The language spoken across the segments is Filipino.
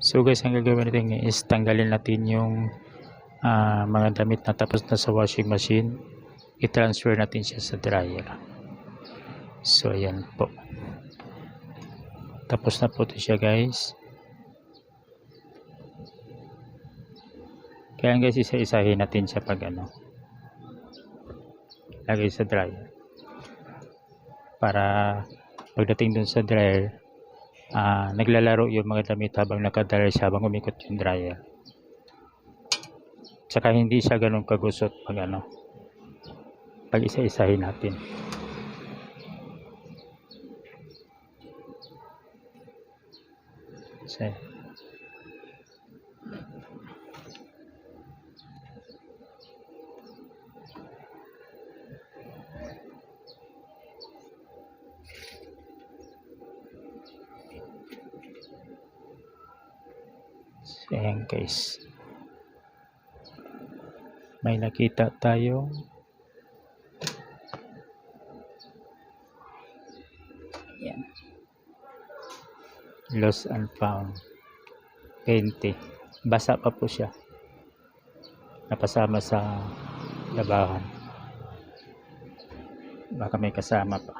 So guys, ang gagawin natin is tanggalin natin yung mga damit na tapos na sa washing machine, i-transfer natin siya sa dryer. So ayan po, tapos na po ito siya guys. Kaya guys, isa-isahin natin siya pag lagay sa dryer, para pagdating dun sa dryer, naglalaro yung mga damit habang nakadryer siya, habang umikot yung dryer. Tsaka hindi siya ganun kagusot pag isa-isahin natin. So, ayan guys, may nakita tayo ayan, lost and found 20, basa pa po siya, napasama sa labahan, baka may kasama pa.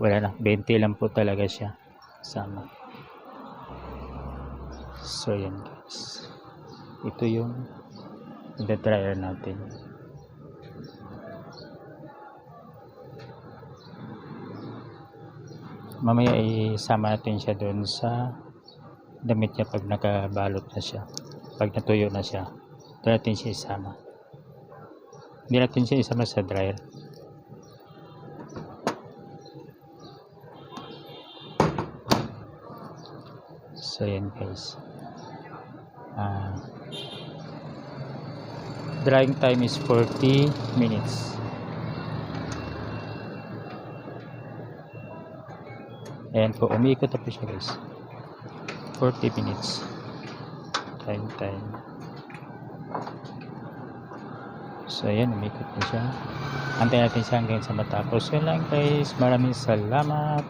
Wala na, 20 lang po talaga siya sama. So yan guys, ito yung dryer natin. Mamaya isama natin siya doon sa damit niya pag nakabalot na siya, pag natuyo na siya, doon natin siya isama. Hindi natin siya isama sa dryer. So yan guys, drying time is 40 minutes. Ayan po, umiikot na po siya guys, 40 minutes drying time. So ayan, umiikot na siya, antayin natin siya hanggang sa matapos. Yun lang guys, maraming salamat.